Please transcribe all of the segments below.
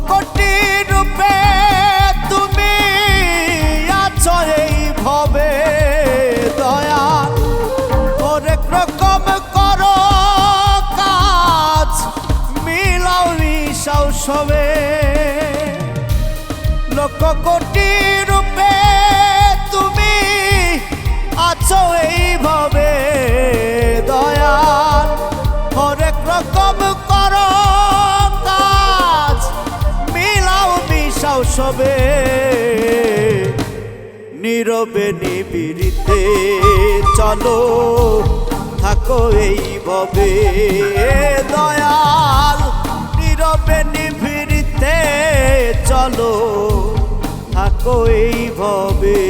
কোটি রূপে তুমি আছো এই ভবে দয়াল, হরেক রকম করো কাজ, মিলাও মিশাও সবে। লক্ষ কোটি রূপে তুমি আছো এই ভবে দয়াল, হরেক রকম করো কাজ, মিলাও মিশাও সবে। নীরবে নিবিড়িতে চলো থাকো এই ভবে দয়াল, নীরবে নিবিড়িতে চলো থাকো এই ভবে।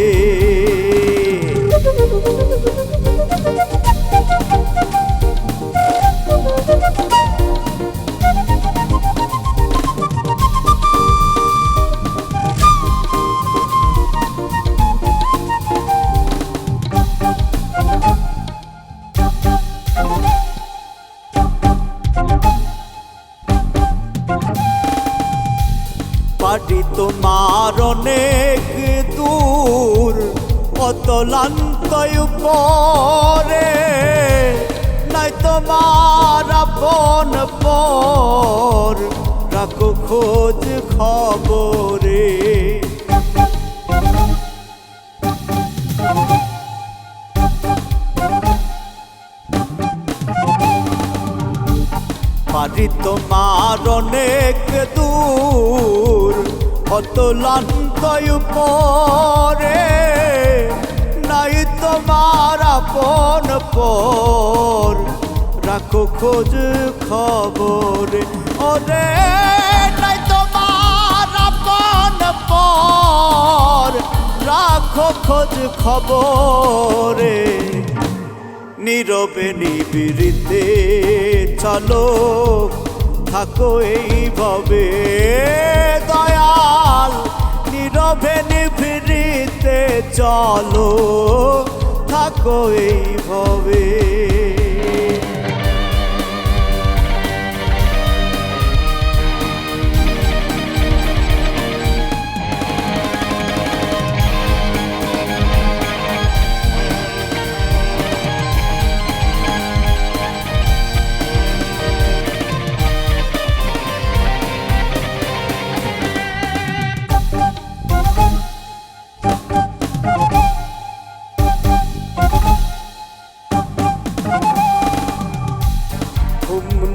বাড়ি তোমার অনেক দূর, অতলান্ত উপরে, নাই তোমার আপন পর, রাখো খোঁজ খবরে। বাড়ি তোমার অনেক দূর, অতলান্ত উপরে, নাই তোমার আপন পর, রাখো খোঁজ খবরে। ওরে নাই তোমার আপন পর, রাখো খোঁজ খবরে। নীরবে নিবিড়িতে চলো থাকো এই ভবে দয়াল, নীরবে নিবিড়িতে চলো থাকো এই ভবে।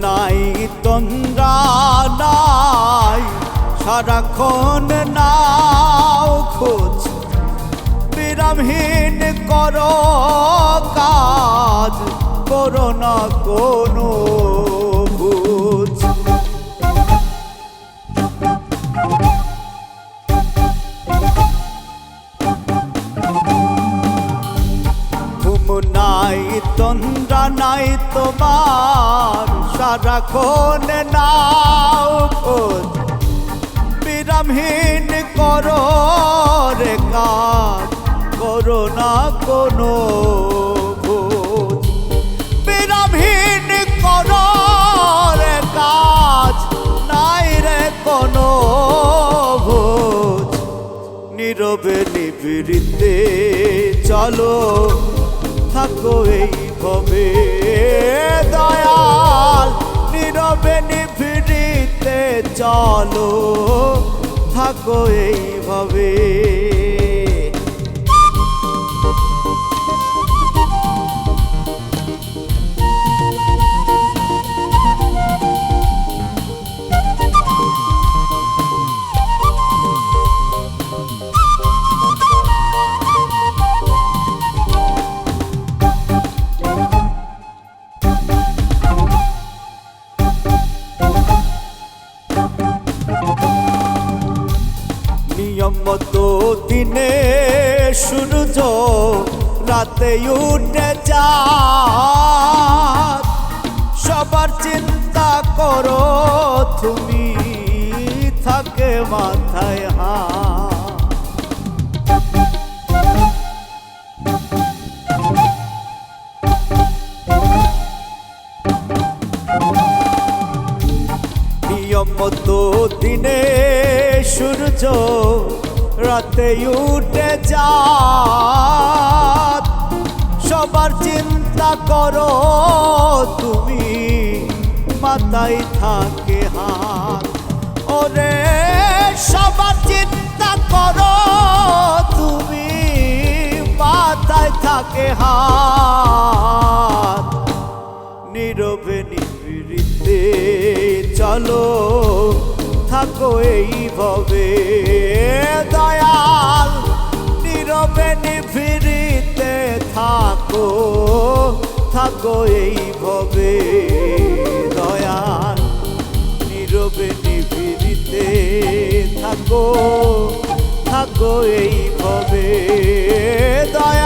নাই তন্দ্রা নাই, সারাক্ষণ নাও খোঁজ, বিরামহীন করো কাজ, করো না কোনো বুঝ। ঘুম নাই তন্দ্রা নাই তোমার, সারাক্ষণ নাও খোঁজ, বিরামহীন করো রে কাজ, করো না কোনো ভোজ। বিরামহীন করো রে কাজ, নাই রে কোনো ভোজ। নীরবে নিবিড়িতে চলো থাকো এই ভবে দয়াল, নীরবে নিবিড়িতে চলো থাকো এই ভবে। মতো দিনে সূর্য রাতে উঠে যায়, সবার চিন্তা করো তুমি, থাকে মাথায় হাত। নিয়ম মতো দিনে সূর্য রাতে উঠে যায়, সবার চিন্তা করো তুমি, মাথায় থাকে হাত। ওরে সবার চিন্তা করো তুমি, মাথায় থাকে হাত। নীরবে নিভৃতে চলো থাকো এইভাবে দয়াল, নীরবে নিভৃতে থাকো, থাকো এইভাবে দয়াল, নীরবে নিভৃতে থাকো, থাকো এইভাবে দয়াল।